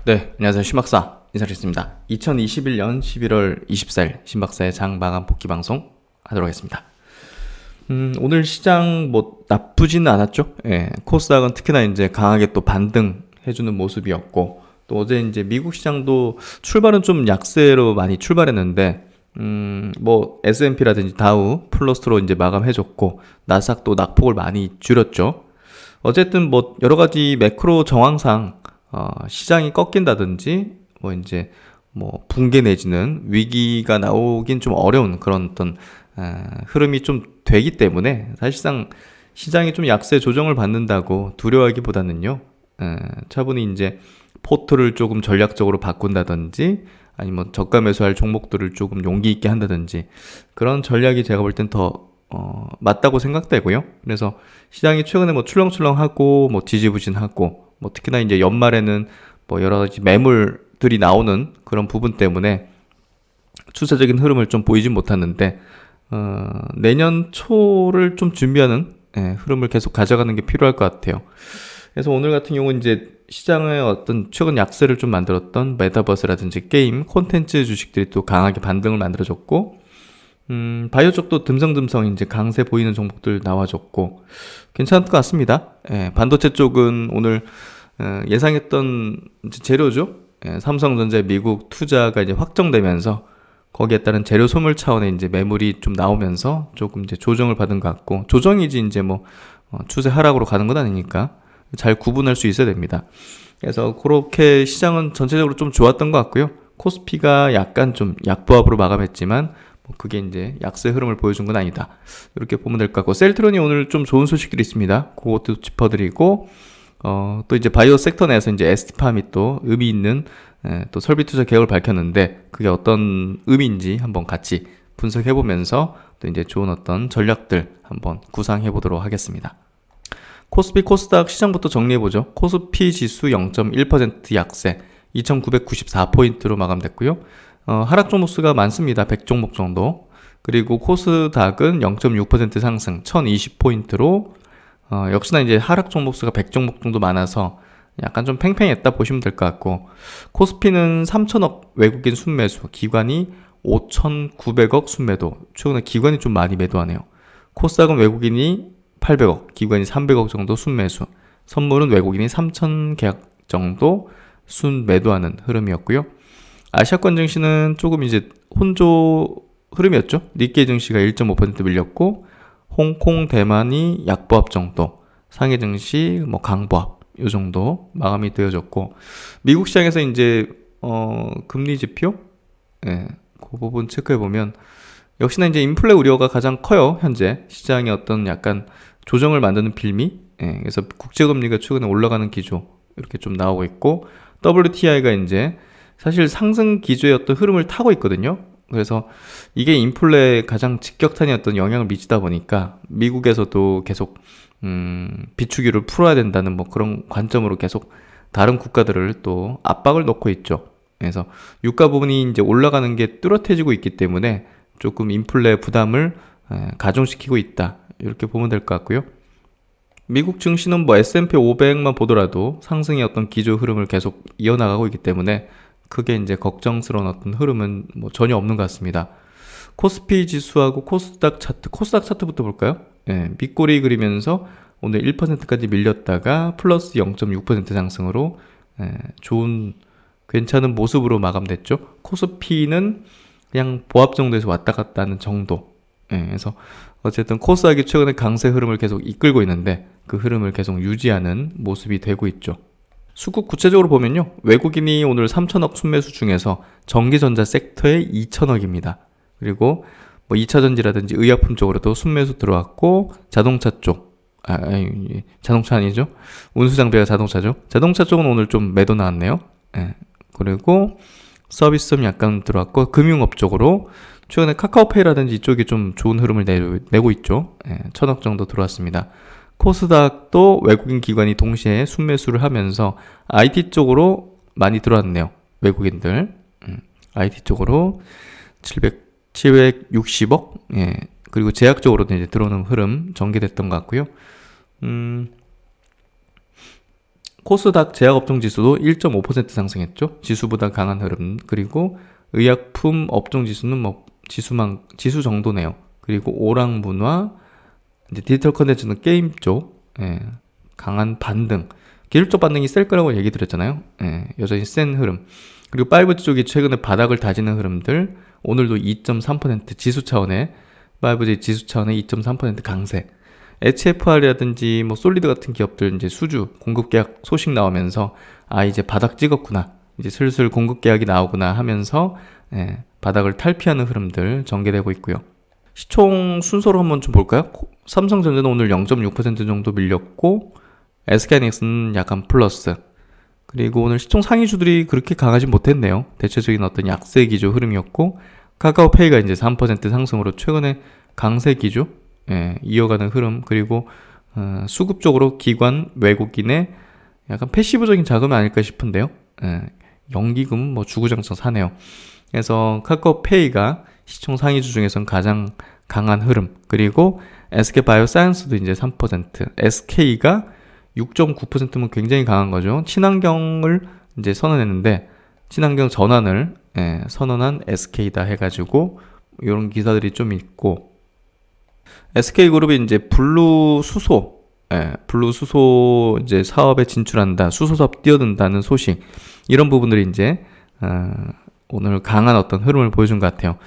네, 안녕하세요. 신박사 인사드리겠습니다. 2021년 11월 24일 신박사의 장 마감 복귀 방송 하도록 하겠습니다. 오늘 시장 뭐 나쁘지는 않았죠. 예, 코스닥은 특히나 이제 강하게 또 반등해주는 모습이었고, 또 어제 이제 미국 시장도 출발은 좀 약세로 많이 출발했는데, 뭐 S&P라든지 다우 플러스로 이제 마감해줬고, 나스닥도 낙폭을 많이 줄였죠. 어쨌든 뭐 여러 가지 매크로 정황상 시장이 꺾인다든지 뭐 이제 뭐 붕괴 내지는 위기가 나오긴 좀 어려운 그런 어떤 흐름이 좀 되기 때문에, 사실상 시장이 좀 약세 조정을 받는다고 두려워하기보다는요, 차분히 이제 포트를 조금 전략적으로 바꾼다든지 아니면 저가 매수할 종목들을 조금 용기 있게 한다든지, 그런 전략이 제가 볼 땐 더 맞다고 생각되고요. 그래서 시장이 최근에 뭐 출렁출렁하고 뭐 지지부진하고, 뭐 특히나 이제 연말에는 뭐 여러 가지 매물들이 나오는 그런 부분 때문에 추세적인 흐름을 좀 보이진 못하는데, 내년 초를 좀 준비하는 흐름을 계속 가져가는 게 필요할 것 같아요. 그래서 오늘 같은 경우는 이제 시장의 어떤 최근 약세를 좀 만들었던 메타버스라든지 게임, 콘텐츠 주식들이 또 강하게 반등을 만들어줬고, 바이오 쪽도 듬성듬성 이제 강세 보이는 종목들 나와줬고, 괜찮을 것 같습니다. 반도체 쪽은 오늘 예상했던 재료죠. 삼성전자 미국 투자가 이제 확정되면서 거기에 따른 재료 소멸 차원의 이제 매물이 좀 나오면서 조금 이제 조정을 받은 것 같고, 조정이지 이제 뭐 추세 하락으로 가는 건 아니니까 잘 구분할 수 있어야 됩니다. 그래서 그렇게 시장은 전체적으로 좀 좋았던 것 같고요. 코스피가 약간 좀 약보합으로 마감했지만 뭐 그게 이제 약세 흐름을 보여준 건 아니다, 이렇게 보면 될 것 같고, 셀트론이 오늘 좀 좋은 소식들이 있습니다. 그것도 짚어드리고, 또 이제 바이오 섹터 내에서 이제 에스티팜이 또 의미 있는 또 설비 투자 계획을 밝혔는데, 그게 어떤 의미인지 한번 같이 분석해보면서 또 이제 좋은 어떤 전략들 한번 구상해보도록 하겠습니다. 코스피 코스닥 시장부터 정리해보죠. 코스피 지수 0.1% 약세 2994포인트로 마감됐고요. 하락 종목 수가 많습니다. 100종목 정도. 그리고 코스닥은 0.6% 상승 1020포인트로, 역시나 이제 하락 종목 수가 100종목 정도 많아서 약간 좀 팽팽했다 보시면 될 것 같고, 코스피는 3천억 외국인 순매수, 기관이 5,900억 순매도, 최근에 기관이 좀 많이 매도하네요. 코스닥은 외국인이 800억, 기관이 300억 정도 순매수, 선물은 외국인이 3,000계약 정도 순매도하는 흐름이었고요. 아시아권 증시는 조금 이제 혼조 흐름이었죠. 니케이 증시가 1.5% 밀렸고, 홍콩, 대만이 약보합 정도, 상해 증시 뭐 강보합 요 정도 마감이 되어졌고, 미국 시장에서 이제 금리 지표, 그 부분 체크해 보면 역시나 이제 인플레 우려가 가장 커요. 현재 시장이 어떤 약간 조정을 만드는 빌미, 그래서 국제금리가 최근에 올라가는 기조 이렇게 좀 나오고 있고, WTI가 이제 사실 상승 기조의 어떤 흐름을 타고 있거든요. 그래서 이게 인플레에 가장 직격탄이 어떤 영향을 미치다 보니까 미국에서도 계속 비축유를 풀어야 된다는 뭐 그런 관점으로 계속 다른 국가들을 또 압박을 넣고 있죠. 그래서 유가 부분이 이제 올라가는 게 뚜렷해지고 있기 때문에 조금 인플레 부담을 가중시키고 있다, 이렇게 보면 될 것 같고요. 미국 증시는 뭐 S&P 500만 보더라도 상승의 어떤 기조 흐름을 계속 이어나가고 있기 때문에 크게 이제 걱정스러운 어떤 흐름은 뭐 전혀 없는 것 같습니다. 코스피 지수하고 코스닥 차트부터 볼까요? 밑꼬리 그리면서 오늘 1%까지 밀렸다가 플러스 0.6% 상승으로 좋은 괜찮은 모습으로 마감됐죠. 코스피는 그냥 보합 정도에서 왔다 갔다 하는 정도. 그래서 어쨌든 코스닥이 최근에 강세 흐름을 계속 이끌고 있는데, 그 흐름을 계속 유지하는 모습이 되고 있죠. 수급 구체적으로 보면요, 외국인이 오늘 3천억 순매수 중에서 전기전자 섹터에 2천억입니다. 그리고 뭐 2차전지라든지 의약품 쪽으로도 순매수 들어왔고, 자동차 쪽, 자동차 아니죠? 운수장비가 자동차죠. 자동차 쪽은 오늘 좀 매도 나왔네요. 그리고 서비스는 약간 들어왔고, 금융업 쪽으로 최근에 카카오페이라든지 이쪽이 좀 좋은 흐름을 내고 있죠. 1,000억 정도 들어왔습니다. 코스닥도 외국인 기관이 동시에 순매수를 하면서 IT 쪽으로 많이 들어왔네요. 외국인들. IT 쪽으로 760억? 그리고 제약 쪽으로도 이제 들어오는 흐름 전개됐던 것 같고요. 코스닥 제약업종 지수도 1.5% 상승했죠. 지수보다 강한 흐름. 그리고 의약품 업종 지수는 뭐 지수 정도네요. 그리고 오락문화, 이제 디지털 컨텐츠는 게임 쪽, 강한 반등. 기술적 반등이 셀 거라고 얘기 드렸잖아요. 여전히 센 흐름. 그리고 5G 쪽이 최근에 바닥을 다지는 흐름들. 오늘도 2.3% 지수 차원의 5G 지수 차원의 2.3% 강세. HFR이라든지 뭐 솔리드 같은 기업들 이제 수주 공급 계약 소식 나오면서 이제 바닥 찍었구나. 이제 슬슬 공급 계약이 나오구나 하면서 바닥을 탈피하는 흐름들 전개되고 있고요. 시총 순서로 한번 좀 볼까요? 삼성전자는 오늘 0.6% 정도 밀렸고 SK하이닉스는 약간 플러스. 그리고 오늘 시총 상위주들이 그렇게 강하지 못했네요. 대체적인 어떤 약세 기조 흐름이었고 카카오페이가 이제 3% 상승으로 최근에 강세 기조 이어가는 흐름. 그리고 수급 적으로 기관 외국인의 약간 패시브적인 자금이 아닐까 싶은데요. 연기금 뭐 주구장창 사네요. 그래서 카카오페이가 시총 상위주 중에서는 가장 강한 흐름. 그리고 SK바이오사이언스도 이제 3%, SK가 6.9%면 굉장히 강한 거죠. 친환경을 이제 선언했는데 친환경 전환을 선언한 SK다 해가지고 이런 기사들이 좀 있고, SK그룹이 이제 블루수소 이제 사업에 진출한다, 수소 사업 뛰어든다는 소식, 이런 부분들이 이제 오늘 강한 어떤 흐름을 보여준 것 같아요.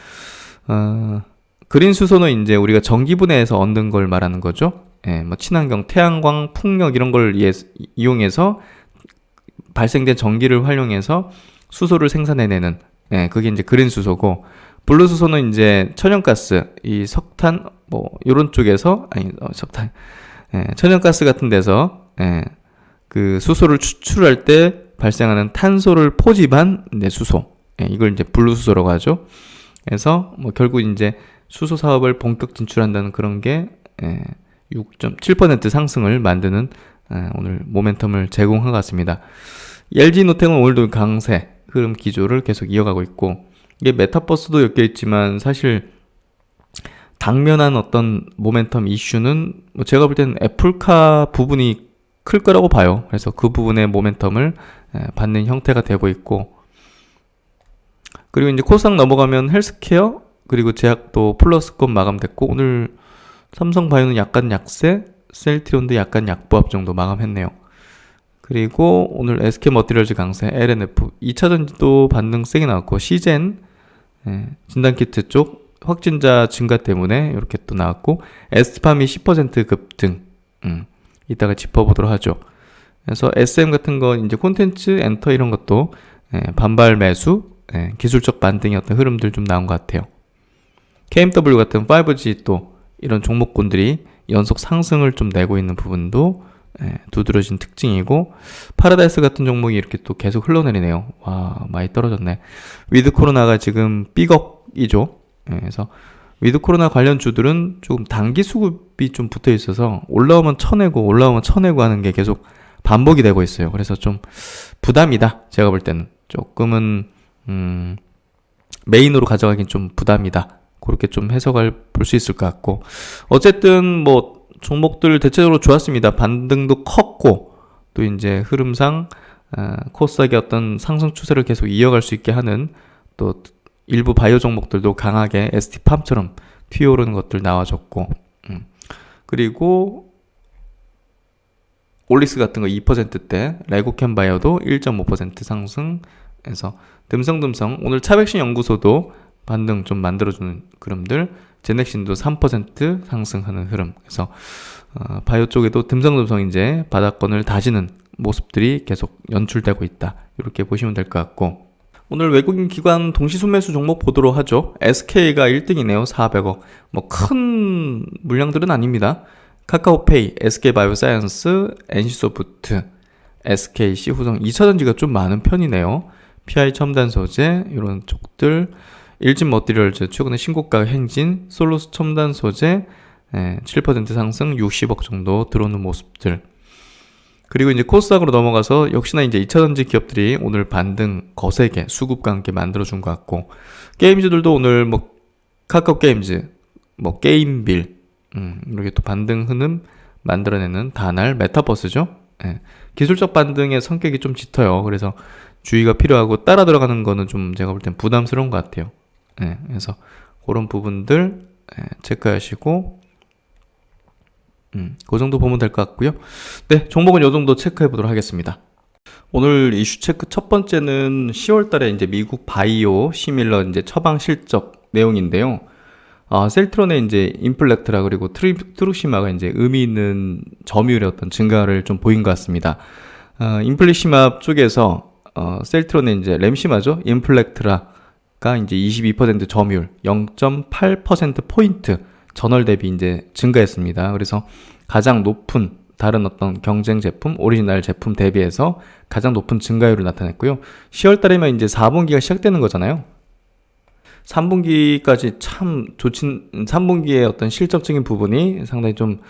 그린 수소는 이제 우리가 전기분해에서 얻는 걸 말하는 거죠. 뭐 친환경, 태양광, 풍력 이런 걸 이용해서 발생된 전기를 활용해서 수소를 생산해내는, 그게 이제 그린 수소고, 블루 수소는 이제 천연가스, 이 석탄 뭐 이런 쪽에서 석탄, 천연가스 같은 데서 그 수소를 추출할 때 발생하는 탄소를 포집한 수소, 이걸 이제 블루 수소라고 하죠. 그래서 뭐 결국 이제 수소 사업을 본격 진출한다는 그런 게 6.7% 상승을 만드는 오늘 모멘텀을 제공한 것 같습니다. LG노텍은 오늘도 강세 흐름 기조를 계속 이어가고 있고, 이게 메타버스도 엮여 있지만 사실 당면한 어떤 모멘텀 이슈는 뭐 제가 볼 때는 애플카 부분이 클 거라고 봐요. 그래서 그 부분의 모멘텀을 받는 형태가 되고 있고, 그리고 이제 코스닥 넘어가면 헬스케어 그리고 제약도 플러스권 마감됐고, 오늘 삼성바이오는 약간 약세, 셀트리온도 약간 약보합 정도 마감했네요. 그리고 오늘 SK머티리얼즈 강세, LNF 2차전지도 반등 세게 나왔고, 시젠 진단키트 쪽 확진자 증가 때문에 이렇게 또 나왔고, 에스팜이 10% 급등, 이따가 짚어보도록 하죠. 그래서 SM 같은 거 이제 콘텐츠, 엔터 이런 것도 반발 매수, 기술적 반등의 어떤 흐름들 좀 나온 것 같아요. KMW 같은 5G 또 이런 종목군들이 연속 상승을 좀 내고 있는 부분도 두드러진 특징이고, 파라다이스 같은 종목이 이렇게 또 계속 흘러내리네요. 와, 많이 떨어졌네. 위드 코로나가 지금 삐걱이죠. 그래서 위드 코로나 관련 주들은 조금 단기 수급이 좀 붙어 있어서 올라오면 쳐내고 하는 게 계속 반복이 되고 있어요. 그래서 좀 부담이다. 제가 볼 때는 조금은 메인으로 가져가긴 좀 부담이다. 그렇게 좀 해석을 볼 수 있을 것 같고, 어쨌든 뭐 종목들 대체적으로 좋았습니다. 반등도 컸고, 또 이제 흐름상 코스닥의 어떤 상승 추세를 계속 이어갈 수 있게 하는 또 일부 바이오 종목들도 강하게 ST팜처럼 튀어오르는 것들 나와줬고, 그리고 올릭스 같은 거 2%대, 레고캠 바이오도 1.5% 상승해서 듬성듬성. 오늘 차백신 연구소도 반등 좀 만들어주는 흐름들, 제넥신도 3% 상승하는 흐름. 그래서 바이오 쪽에도 듬성듬성 이제 바닥권을 다지는 모습들이 계속 연출되고 있다, 이렇게 보시면 될 것 같고, 오늘 외국인 기관 동시순매수 종목 보도록 하죠. SK가 1등이네요. 400억. 뭐 큰 물량들은 아닙니다. 카카오페이, SK바이오사이언스, NC소프트, SKC, 후성, 2차전지가 좀 많은 편이네요. PI 첨단 소재 이런 쪽들, 일진머티리얼즈 최근에 신고가 행진, 솔로스 첨단 소재 7% 상승, 60억 정도 들어오는 모습들. 그리고 이제 코스닥으로 넘어가서 역시나 이제 2차전지 기업들이 오늘 반등 거세게 수급과 함께 만들어준 것 같고, 게임즈들도 오늘 뭐 카카오 게임즈, 게임빌 이렇게 또 반등 흐름 만들어내는 다날 메타버스죠. 예. 기술적 반등의 성격이 좀 짙어요. 그래서 주의가 필요하고 따라 들어가는 거는 좀 제가 볼 땐 부담스러운 것 같아요. 예. 그래서 그런 부분들 체크하시고 그 정도 보면 될 것 같고요. 네, 종목은 요 정도 체크해 보도록 하겠습니다. 오늘 이슈 체크 첫 번째는 10월 달에 이제 미국 바이오 시밀러 이제 처방 실적 내용인데요. 셀트론의 이제 인플렉트라 그리고 트룩시마가 이제 의미 있는 점유율의 어떤 증가를 좀 보인 것 같습니다. 인플리시마 쪽에서 셀트론의 이제 램시마죠. 인플렉트라가 이제 22% 점유율 0.8% 포인트 전월 대비 이제 증가했습니다. 그래서 가장 높은 다른 어떤 경쟁 제품, 오리지널 제품 대비해서 가장 높은 증가율을 나타냈고요. 10월 달이면 이제 4분기가 시작되는 거잖아요. 3분기까지 참 좋진, 3분기의 어떤 실적적인 부분이 상당히 좀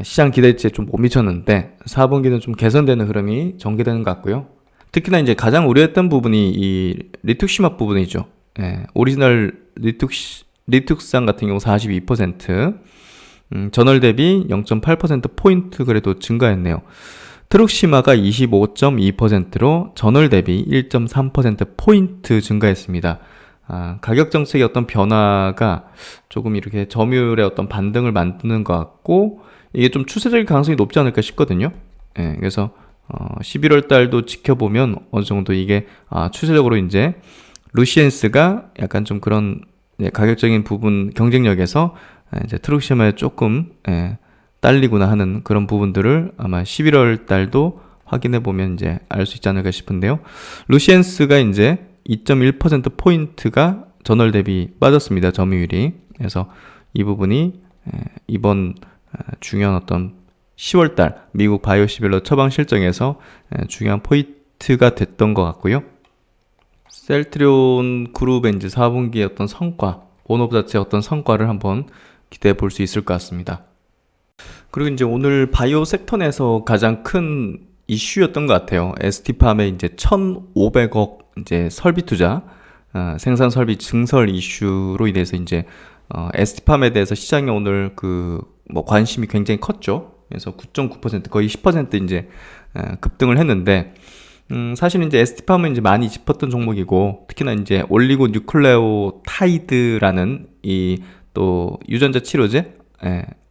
시장 기대치에 좀 못 미쳤는데 4분기는 좀 개선되는 흐름이 전개되는 것 같고요. 특히나 이제 가장 우려했던 부분이 이 리툭시맙 부분이죠. 오리지널 리툭산 같은 경우 42%, 전월 대비 0.8%포인트 그래도 증가했네요. 트룩시마가 25.2%로 전월 대비 1.3%포인트 증가했습니다. 가격 정책의 어떤 변화가 조금 이렇게 점유율의 어떤 반등을 만드는 것 같고, 이게 좀 추세적인 가능성이 높지 않을까 싶거든요. 그래서 11월 달도 지켜보면 어느 정도 이게 추세적으로 이제 루시엔스가 약간 좀 그런 가격적인 부분 경쟁력에서 이제 트룩시마에 조금 딸리구나 하는 그런 부분들을 아마 11월 달도 확인해 보면 이제 알 수 있지 않을까 싶은데요. 루시엔스가 이제 2.1%포인트가 전월 대비 빠졌습니다. 점유율이. 그래서 이 부분이 이번 중요한 어떤 10월달 미국 바이오 시밀러 처방 실정에서 중요한 포인트가 됐던 것 같고요. 셀트리온 그룹의 이제 4분기의 어떤 성과, 본업 자체의 어떤 성과를 한번 기대해 볼 수 있을 것 같습니다. 그리고 이제 오늘 바이오 섹터 내에서 가장 큰 이슈였던 것 같아요. ST팜의 이제 1,500억 이제 설비 투자, 생산 설비 증설 이슈로 인해서 이제 ST팜에 대해서 시장에 오늘 뭐 관심이 굉장히 컸죠. 그래서 9.9% 거의 10% 이제 급등을 했는데, 사실 이제 ST팜은 이제 많이 짚었던 종목이고, 특히나 이제 올리고 뉴클레오타이드라는 이 또 유전자 치료제,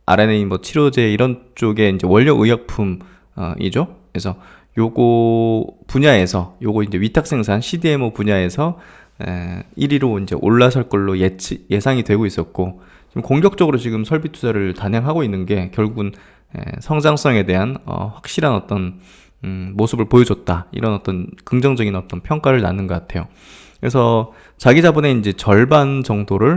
RNA 뭐 치료제 이런 쪽에 이제 원료 의약품이죠. 그래서 요거 분야에서 요거 이제 위탁 생산 CDMO 분야에서 1위로 이제 올라설 걸로 예상이 되고 있었고, 지금 공격적으로 지금 설비 투자를 단행하고 있는 게 결국은 성장성에 대한 확실한 어떤 모습을 보여줬다, 이런 어떤 긍정적인 어떤 평가를 낳는 것 같아요. 그래서 자기 자본의 이제 절반 정도에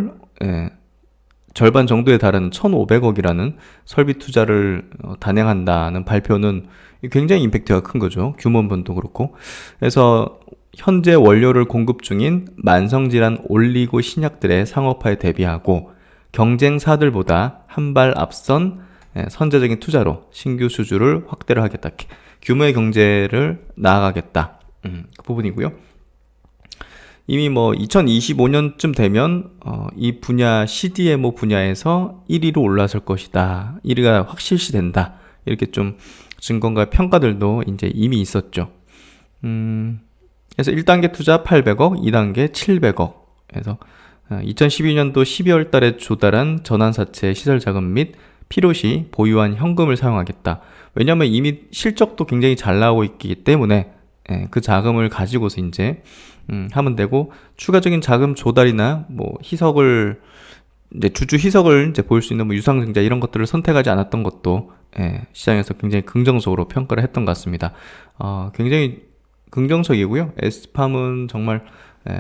달하는 1,500억이라는 설비 투자를 단행한다는 발표는 굉장히 임팩트가 큰 거죠. 규모분도 그렇고. 그래서 현재 원료를 공급 중인 만성질환 올리고 신약들의 상업화에 대비하고 경쟁사들보다 한 발 앞선 선제적인 투자로 신규 수주를 확대를 하겠다. 규모의 경제를 나아가겠다. 그 부분이고요. 이미 뭐 2025년쯤 되면 이 분야 CDMO 분야에서 1위로 올라설 것이다. 1위가 확실시 된다. 이렇게 좀 증권가 평가들도 이제 이미 있었죠. 그래서 1단계 투자 800억, 2단계 700억. 그래서 2012년도 12월 달에 조달한 전환사채 시설 자금 및 필요시 보유한 현금을 사용하겠다. 왜냐하면 이미 실적도 굉장히 잘 나오고 있기 때문에 그 자금을 가지고서 이제 하면 되고, 추가적인 자금 조달이나 뭐 희석을 이제 주주 희석을 이제 보일 수 있는 뭐 유상증자 이런 것들을 선택하지 않았던 것도 시장에서 굉장히 긍정적으로 평가를 했던 것 같습니다. 굉장히 긍정적이고요. ST팜은 정말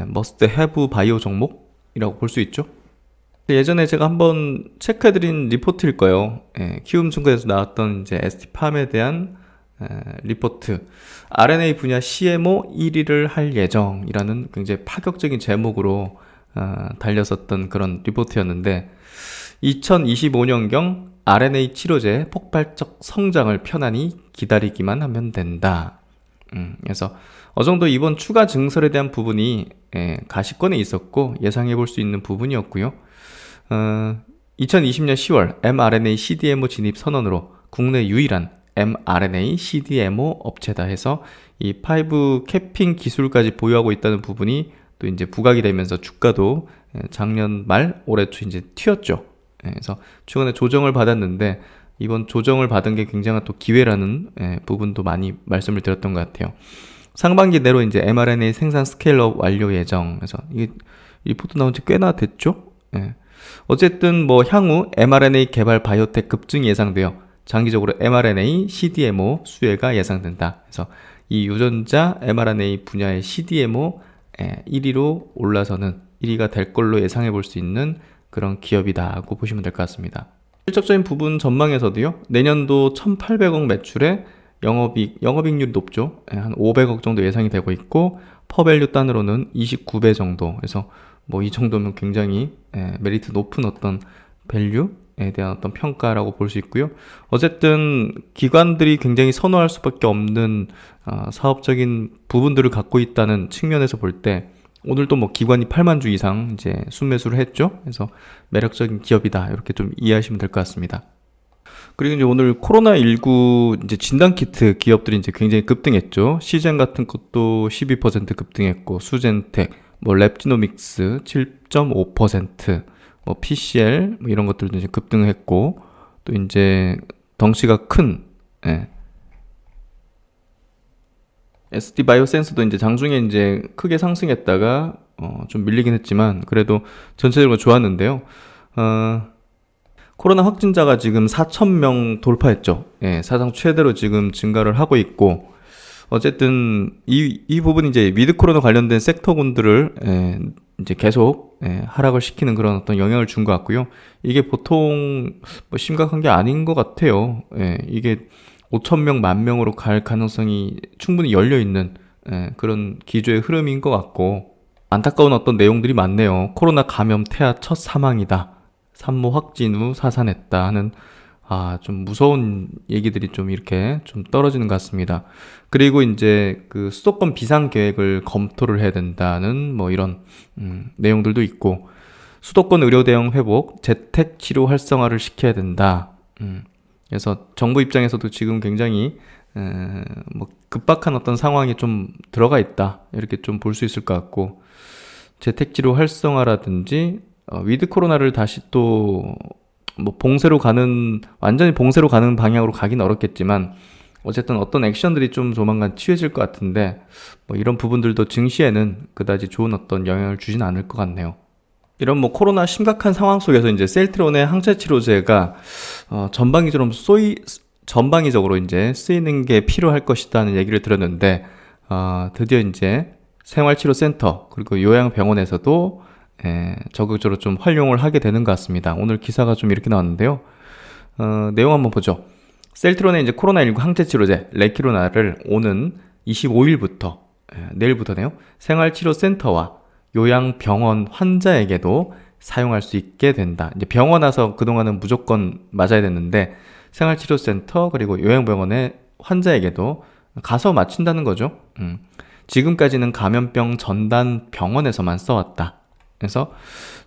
머스트 해브 바이오 종목이라고 볼 수 있죠. 예전에 제가 한번 체크해드린 리포트일 거예요. 키움증권에서 나왔던 이제 ST팜에 대한 리포트. RNA 분야 CMO 1위를 할 예정이라는 굉장히 파격적인 제목으로 달렸었던 그런 리포트였는데, 2025년경 RNA 치료제 폭발적 성장을 편안히 기다리기만 하면 된다. 그래서 어느 정도 이번 추가 증설에 대한 부분이 가시권에 있었고 예상해 볼 수 있는 부분이었고요. 2020년 10월 mRNA CDMO 진입 선언으로 국내 유일한 mRNA CDMO 업체다 해서 이 5 캐핑 기술까지 보유하고 있다는 부분이 또 이제 부각이 되면서 주가도 작년 말 올해 초 이제 튀었죠. 그래서 최근에 조정을 받았는데 이번 조정을 받은 게 굉장한 또 기회라는 부분도 많이 말씀을 드렸던 것 같아요. 상반기 내로 이제 mRNA 생산 스케일업 완료 예정. 그래서 이게 리포트 나온 지 꽤나 됐죠. 어쨌든 뭐 향후 mRNA 개발 바이오텍 급증이 예상되어 장기적으로 mRNA CDMO 수혜가 예상된다. 그래서 이 유전자 mRNA 분야의 CDMO 1위로 올라서는 1위가 될 걸로 예상해 볼 수 있는 그런 기업이다고 보시면 될 것 같습니다. 실적적인 부분 전망에서도요, 내년도 1,800억 매출에 영업이익률이 높죠. 한 500억 정도 예상이 되고 있고, 퍼밸류 단으로는 29배 정도. 그래서 뭐 이 정도면 굉장히 메리트 높은 어떤 밸류에 대한 어떤 평가라고 볼 수 있고요. 어쨌든 기관들이 굉장히 선호할 수밖에 없는 사업적인 부분들을 갖고 있다는 측면에서 볼 때 오늘도 뭐 기관이 8만 주 이상 이제 순매수를 했죠. 그래서 매력적인 기업이다. 이렇게 좀 이해하시면 될 것 같습니다. 그리고 이제 오늘 코로나19 이제 진단키트 기업들이 이제 굉장히 급등했죠. 시젠 같은 것도 12% 급등했고, 수젠텍, 뭐 랩지노믹스 7.5%, 뭐 PCL 뭐 이런 것들도 이제 급등했고, 또 이제 덩치가 큰 SD 바이오센스도 이제 장중에 이제 크게 상승했다가 좀 밀리긴 했지만 그래도 전체적으로 좋았는데요. 코로나 확진자가 지금 4,000명 돌파했죠. 사상 최대로 지금 증가를 하고 있고, 어쨌든 이 부분이 이제 위드 코로나 관련된 섹터군들을 이제 계속 하락을 시키는 그런 어떤 영향을 준 것 같고요. 이게 보통 뭐 심각한 게 아닌 것 같아요. 이게 5,000명, 10,000명으로 갈 가능성이 충분히 열려있는 그런 기조의 흐름인 것 같고, 안타까운 어떤 내용들이 많네요. 코로나 감염 태아 첫 사망이다. 산모 확진 후 사산했다 하는 좀 무서운 얘기들이 좀 이렇게 좀 떨어지는 것 같습니다. 그리고 이제 그 수도권 비상 계획을 검토를 해야 된다는 뭐 이런 내용들도 있고, 수도권 의료 대응 회복, 재택 치료 활성화를 시켜야 된다. 그래서 정부 입장에서도 지금 굉장히 뭐 급박한 어떤 상황이 좀 들어가 있다. 이렇게 좀 볼 수 있을 것 같고, 재택 치료 활성화라든지 위드 코로나를 다시 또 뭐 완전히 봉쇄로 가는 방향으로 가긴 어렵겠지만, 어쨌든 어떤 액션들이 좀 조만간 취해질 것 같은데, 뭐 이런 부분들도 증시에는 그다지 좋은 어떤 영향을 주진 않을 것 같네요. 이런 뭐 코로나 심각한 상황 속에서 이제 셀트론의 항체 치료제가 전방위적으로 이제 쓰이는 게 필요할 것이다는 얘기를 들었는데, 드디어 이제 생활치료센터 그리고 요양병원에서도 적극적으로 좀 활용을 하게 되는 것 같습니다. 오늘 기사가 좀 이렇게 나왔는데요. 내용 한번 보죠. 셀트론의 이제 코로나19 항체 치료제 레키로나를 오는 25일부터 내일부터네요. 생활치료센터와 요양병원 환자에게도 사용할 수 있게 된다. 이제 병원 와서 그동안은 무조건 맞아야 됐는데, 생활치료센터 그리고 요양병원의 환자에게도 가서 맞춘다는 거죠. 지금까지는 감염병 전담 병원에서만 써왔다. 그래서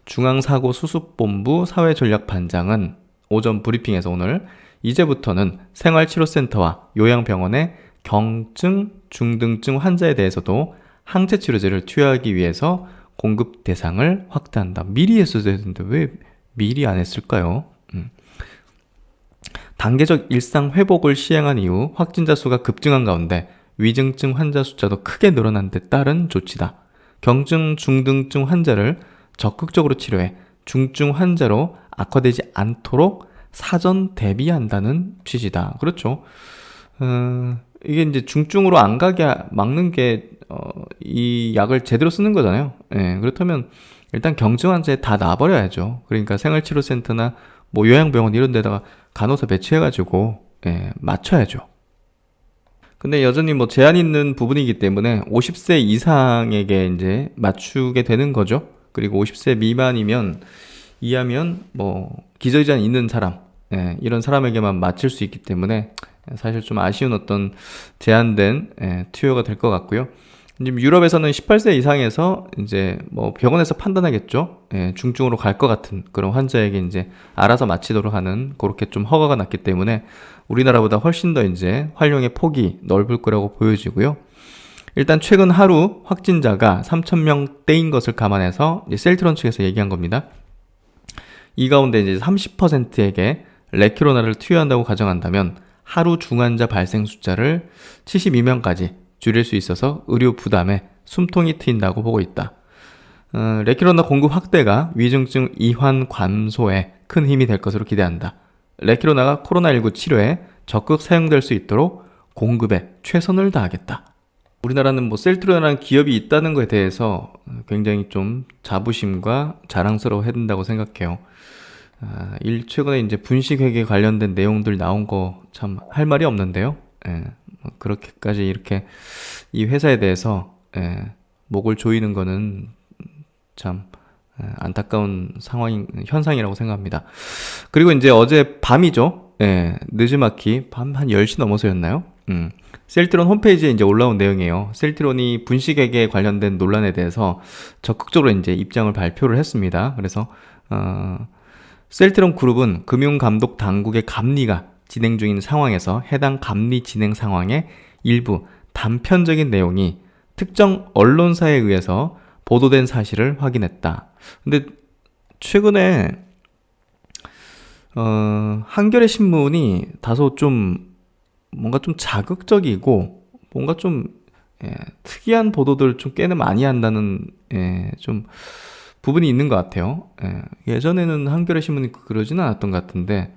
중앙사고수습본부 사회전략반장은 오전 브리핑에서 오늘 이제부터는 생활치료센터와 요양병원의 경증, 중등증 환자에 대해서도 항체 치료제를 투여하기 위해서 공급 대상을 확대한다. 미리 했어야 되는데 왜 미리 안 했을까요? 단계적 일상 회복을 시행한 이후 확진자 수가 급증한 가운데 위중증 환자 숫자도 크게 늘어난 데 따른 조치다. 경증, 중등증 환자를 적극적으로 치료해 중증 환자로 악화되지 않도록 사전 대비한다는 취지다. 그렇죠. 이게 이제 중증으로 안 가게 막는 게 이 약을 제대로 쓰는 거잖아요. 그렇다면 일단 경증 환자에 다 놔버려야죠. 그러니까 생활치료센터나 뭐 요양병원 이런 데다가 간호사 배치해가지고 맞춰야죠. 근데 여전히 뭐 제한 있는 부분이기 때문에 50세 이상에게 이제 맞추게 되는 거죠. 그리고 50세 미만이면 이하면 뭐 기저질환 있는 사람, 이런 사람에게만 맞출 수 있기 때문에 사실 좀 아쉬운 어떤 제한된 투여가 될 것 같고요. 지금 유럽에서는 18세 이상에서 이제 뭐 병원에서 판단하겠죠. 예, 중증으로 갈 것 같은 그런 환자에게 이제 알아서 마치도록 하는 그렇게 좀 허가가 났기 때문에 우리나라보다 훨씬 더 이제 활용의 폭이 넓을 거라고 보여지고요. 일단 최근 하루 확진자가 3,000명대인 것을 감안해서 이제 셀트론 측에서 얘기한 겁니다. 이 가운데 이제 30%에게 레큐로나를 투여한다고 가정한다면 하루 중환자 발생 숫자를 72명까지 줄일 수 있어서 의료 부담에 숨통이 트인다고 보고 있다. 레큐로나 공급 확대가 위중증 이환 감소에 큰 힘이 될 것으로 기대한다. 레큐로나가 코로나19 치료에 적극 사용될 수 있도록 공급에 최선을 다하겠다. 우리나라는 뭐 셀트로나라는 기업이 있다는 것에 대해서 굉장히 좀 자부심과 자랑스러워 해야 된다고 생각해요. 최근에 이제 분식회계 관련된 내용들 나온 거 참 할 말이 없는데요. 예, 뭐 그렇게까지 이렇게 이 회사에 대해서 목을 조이는 거는 참 안타까운 현상이라고 생각합니다. 그리고 이제 어제 밤이죠. 늦지막히 밤 한 10시 넘어서였나요? 셀트론 홈페이지에 이제 올라온 내용이에요. 셀트론이 분식회계 관련된 논란에 대해서 적극적으로 이제 입장을 발표를 했습니다. 그래서 셀트론 그룹은 금융감독 당국의 감리가 진행 중인 상황에서 해당 감리 진행 상황의 일부 단편적인 내용이 특정 언론사에 의해서 보도된 사실을 확인했다. 근데 최근에 한겨레 신문이 다소 좀 뭔가 좀 자극적이고 뭔가 좀 특이한 보도들 좀 꽤나 많이 한다는 좀 부분이 있는 것 같아요. 예전에는 한겨레 신문이 그러지는 않았던 것 같은데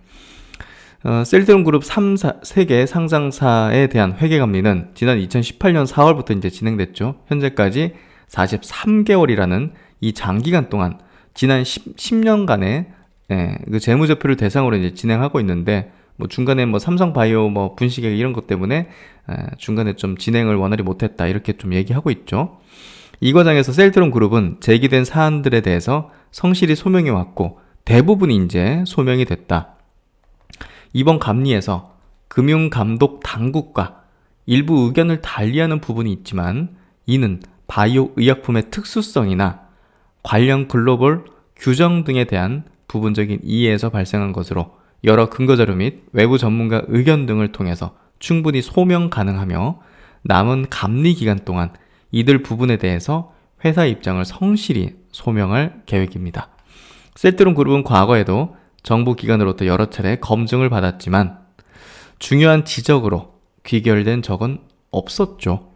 셀트론 그룹 3개 상장사에 대한 회계 감리는 지난 2018년 4월부터 이제 진행됐죠. 현재까지 43개월이라는 이 장기간 동안 지난 10년간의 그 재무제표를 대상으로 이제 진행하고 있는데 뭐 중간에 뭐 삼성바이오 뭐 분식회계 이런 것 때문에 중간에 좀 진행을 원활히 못했다 이렇게 좀 얘기하고 있죠. 이 과정에서 셀트론 그룹은 제기된 사안들에 대해서 성실히 소명해 왔고 대부분이 이제 소명이 됐다. 이번 감리에서 금융감독 당국과 일부 의견을 달리하는 부분이 있지만 이는 바이오 의약품의 특수성이나 관련 글로벌 규정 등에 대한 부분적인 이해에서 발생한 것으로 여러 근거자료 및 외부 전문가 의견 등을 통해서 충분히 소명 가능하며 남은 감리 기간 동안 이들 부분에 대해서 회사 입장을 성실히 소명할 계획입니다. 셀트론 그룹은 과거에도 정부 기관으로부터 여러 차례 검증을 받았지만 중요한 지적으로 귀결된 적은 없었죠.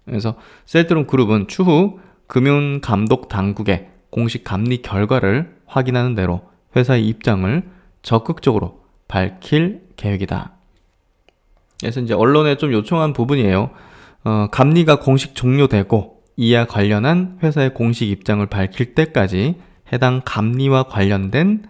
그래서 셀트론 그룹은 추후 금융감독 당국의 공식 감리 결과를 확인하는 대로 회사의 입장을 적극적으로 밝힐 계획이다. 그래서 이제 언론에 좀 요청한 부분이에요. 감리가 공식 종료되고 이와 관련한 회사의 공식 입장을 밝힐 때까지 해당 감리와 관련된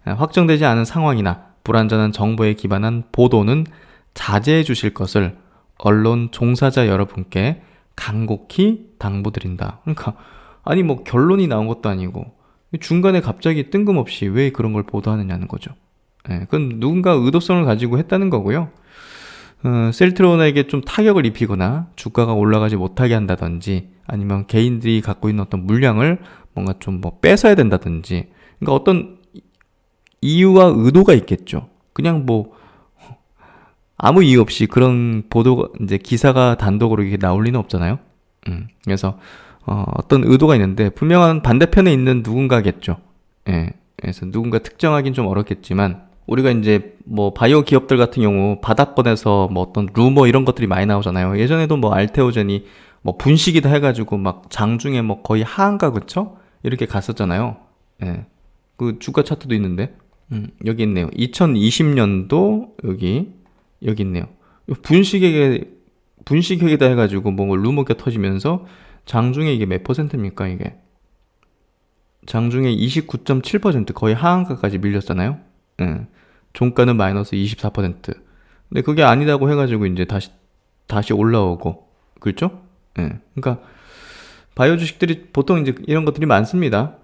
확정되지 않은 상황이나 불완전한 정보에 기반한 보도는 자제해 주실 것을 언론 종사자 여러분께 간곡히 당부드린다. 그러니까 아니 뭐 결론이 나온 것도 아니고 중간에 갑자기 뜬금없이 왜 그런 걸 보도하느냐는 거죠. 그건 누군가 의도성을 가지고 했다는 거고요. 셀트론에게 좀 타격을 입히거나 주가가 올라가지 못하게 한다든지 아니면 개인들이 갖고 있는 어떤 물량을 뭔가 좀 뭐 뺏어야 된다든지 그러니까 어떤 이유와 의도가 있겠죠. 그냥 뭐 아무 이유 없이 그런 보도가 이제 기사가 단독으로 이게 나올 리는 없잖아요. 그래서 어떤 의도가 있는데 분명한 반대편에 있는 누군가겠죠. 그래서 누군가 특정하긴 좀 어렵겠지만 우리가 이제 뭐 바이오 기업들 같은 경우 바닥권에서 뭐 어떤 루머 이런 것들이 많이 나오잖아요. 예전에도 뭐 알테오젠이 뭐 분식이다 해가지고 막 장중에 뭐 거의 하한가 그쵸? 이렇게 갔었잖아요. 그 주가 차트도 있는데 여기 있네요. 2020년도 여기 있네요. 분식회계다 해가지고 뭐 루머가 터지면서 장중에 이게 몇 퍼센트입니까 이게? 장중에 29.7% 거의 하한가까지 밀렸잖아요. 종가는 마이너스 24%. 근데 그게 아니다고 해가지고 이제 다시 올라오고 그렇죠? 그러니까 바이오 주식들이 보통 이제 이런 것들이 많습니다.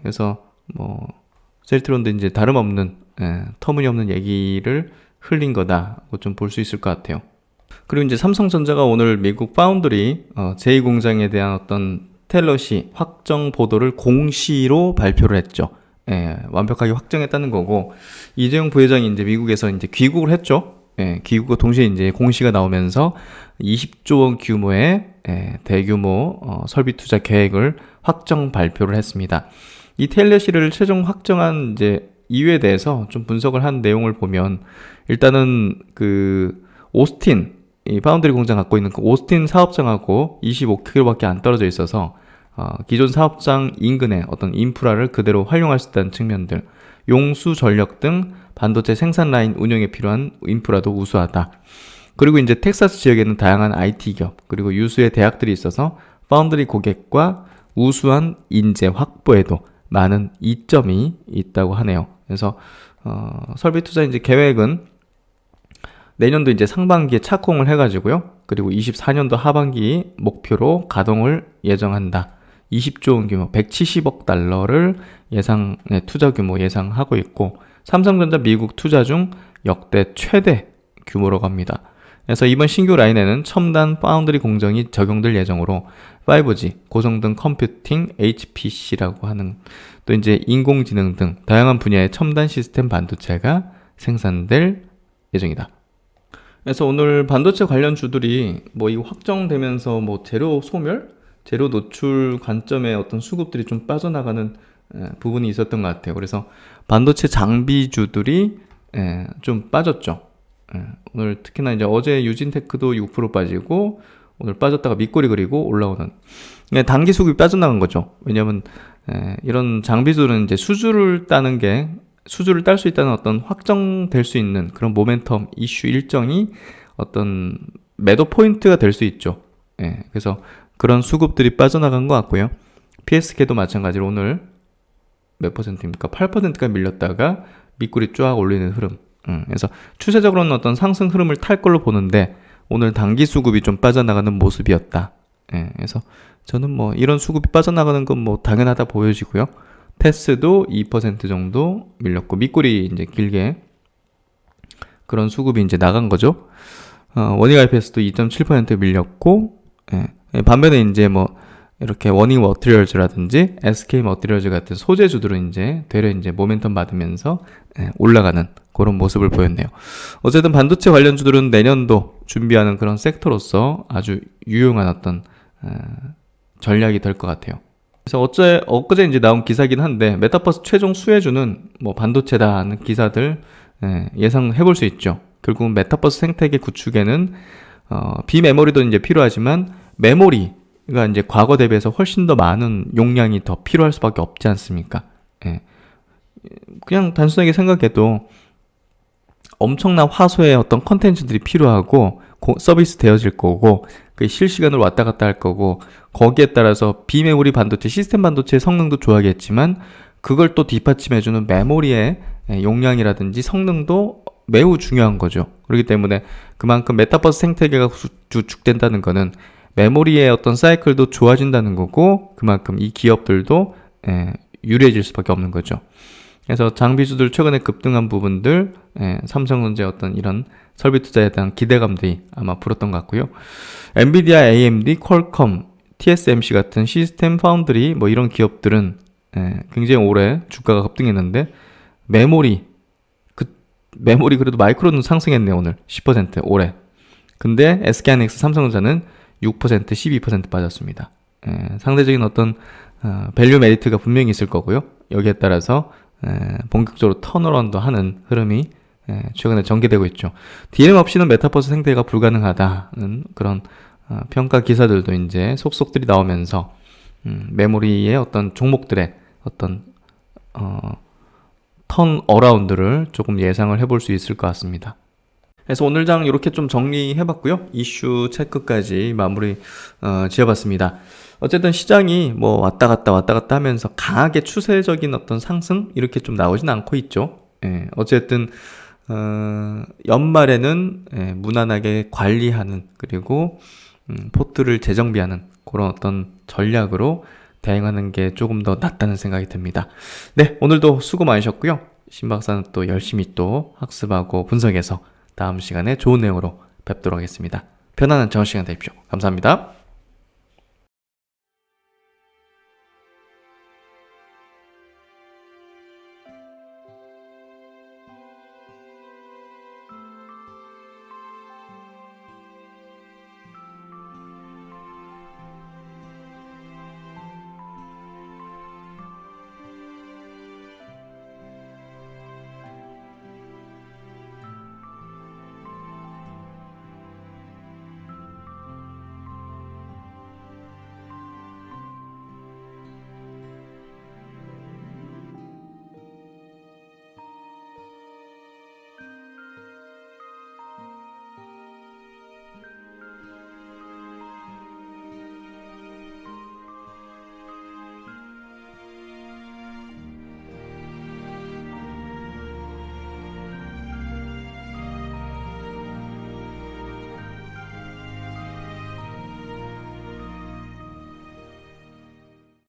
그래서 뭐 셀트론도 이제 다름없는 터무니없는 얘기를 흘린 거다 좀 볼 수 있을 것 같아요. 그리고 이제 삼성전자가 오늘 미국 파운드리 제2공장에 대한 어떤 텔러시 확정 보도를 공시로 발표를 했죠. 예, 완벽하게 확정했다는 거고, 이재용 부회장이 이제 미국에서 이제 귀국을 했죠. 예, 귀국과 동시에 이제 공시가 나오면서 20조 원 규모의 대규모 설비 투자 계획을 확정 발표를 했습니다. 이 텔레시를 최종 확정한 이제 이유에 대해서 좀 분석을 한 내용을 보면, 일단은 그 오스틴, 이 파운드리 공장 갖고 있는 그 오스틴 사업장하고 25km밖에 안 떨어져 있어서 기존 사업장 인근의 어떤 인프라를 그대로 활용할 수 있다는 측면들, 용수 전력 등 반도체 생산 라인 운영에 필요한 인프라도 우수하다. 그리고 이제 텍사스 지역에는 다양한 IT 기업 그리고 유수의 대학들이 있어서 파운드리 고객과 우수한 인재 확보에도 많은 이점이 있다고 하네요. 그래서 설비 투자 이제 계획은 내년도 이제 상반기에 착공을 해가지고요. 그리고 24년도 하반기 목표로 가동을 예정한다. 20조 원 규모, 170억 달러를 투자 규모 예상하고 있고, 삼성전자 미국 투자 중 역대 최대 규모라고 합니다. 그래서 이번 신규 라인에는 첨단 파운드리 공정이 적용될 예정으로 5G, 고성능 컴퓨팅, HPC라고 하는 또 이제 인공지능 등 다양한 분야의 첨단 시스템 반도체가 생산될 예정이다. 그래서 오늘 반도체 관련 주들이 뭐 이 확정되면서 뭐 재료 소멸, 재료 노출 관점의 어떤 수급들이 좀 빠져나가는 부분이 있었던 것 같아요. 그래서 반도체 장비주들이 좀 빠졌죠. 오늘 특히나 이제 어제 유진테크도 6% 빠지고, 오늘 빠졌다가 밑꼬리 그리고 올라오는 단기 수급이 빠져나간 거죠. 왜냐하면 이런 장비주는 이제 수주를 딸 수 있다는 어떤 확정될 수 있는 그런 모멘텀 이슈 일정이 어떤 매도 포인트가 될 수 있죠. 그래서 그런 수급들이 빠져나간 것 같고요. PSK도 마찬가지로 오늘 몇 퍼센트입니까? 8%가 밀렸다가 밑구리 쫙 올리는 흐름. 그래서 추세적으로는 어떤 상승 흐름을 탈 걸로 보는데, 오늘 단기 수급이 좀 빠져나가는 모습이었다. 그래서 저는 뭐 이런 수급이 빠져나가는 건 뭐 당연하다 보여지고요. 테스도 2% 정도 밀렸고, 밑구리 이제 길게 그런 수급이 이제 나간 거죠. 워닝 IPS도 2.7% 밀렸고, 반면에 이제 뭐 이렇게 워닝 머티리얼즈라든지 SK 머티리얼즈 같은 소재주들은 이제 되려 이제 모멘텀 받으면서 올라가는 그런 모습을 보였네요. 어쨌든 반도체 관련주들은 내년도 준비하는 그런 섹터로서 아주 유용한 어떤 전략이 될 것 같아요. 그래서 엊그제 이제 나온 기사긴 한데, 메타버스 최종 수혜주는 뭐 반도체다 하는 기사들 예상해 볼 수 있죠. 결국은 메타버스 생태계 구축에는 비메모리도 이제 필요하지만 메모리가 이제 과거 대비해서 훨씬 더 많은 용량이 더 필요할 수밖에 없지 않습니까? 그냥 단순하게 생각해도 엄청난 화소의 어떤 컨텐츠들이 필요하고 서비스 되어질 거고, 그 실시간으로 왔다 갔다 할 거고, 거기에 따라서 비메모리 반도체, 시스템 반도체의 성능도 좋아하겠지만 그걸 또 뒷받침해주는 메모리의 용량이라든지 성능도 매우 중요한 거죠. 그렇기 때문에 그만큼 메타버스 생태계가 구축된다는 거는 메모리의 어떤 사이클도 좋아진다는 거고, 그만큼 이 기업들도 유리해질 수밖에 없는 거죠. 그래서 장비주들 최근에 급등한 부분들, 삼성전자의 어떤 이런 설비 투자에 대한 기대감들이 아마 불었던 것 같고요. 엔비디아, AMD, 퀄컴, TSMC 같은 시스템 파운드리 뭐 이런 기업들은 굉장히 오래 주가가 급등했는데, 메모리 그래도 마이크로는 상승했네요. 오늘 10% 올해. 근데 SK하이닉스, 삼성전자는 6%, 12% 빠졌습니다. 상대적인 어떤 밸류 메리트가 분명히 있을 거고요. 여기에 따라서 본격적으로 턴어라운드 하는 흐름이 최근에 전개되고 있죠. DRAM 없이는 메타버스 생태계가 불가능하다는 그런 평가 기사들도 이제 속속들이 나오면서 메모리의 어떤 종목들의 어떤 턴어라운드를 조금 예상을 해볼 수 있을 것 같습니다. 그래서 오늘 장 이렇게 좀 정리해봤고요. 이슈 체크까지 마무리 지어봤습니다. 어쨌든 시장이 뭐 왔다 갔다 하면서 강하게 추세적인 어떤 상승 이렇게 좀 나오진 않고 있죠. 어쨌든 연말에는 무난하게 관리하는, 그리고 포트를 재정비하는 그런 어떤 전략으로 대응하는 게 조금 더 낫다는 생각이 듭니다. 네, 오늘도 수고 많으셨고요. 신박사는 또 열심히 또 학습하고 분석해서 다음 시간에 좋은 내용으로 뵙도록 하겠습니다. 편안한 저녁 시간 되십시오. 감사합니다.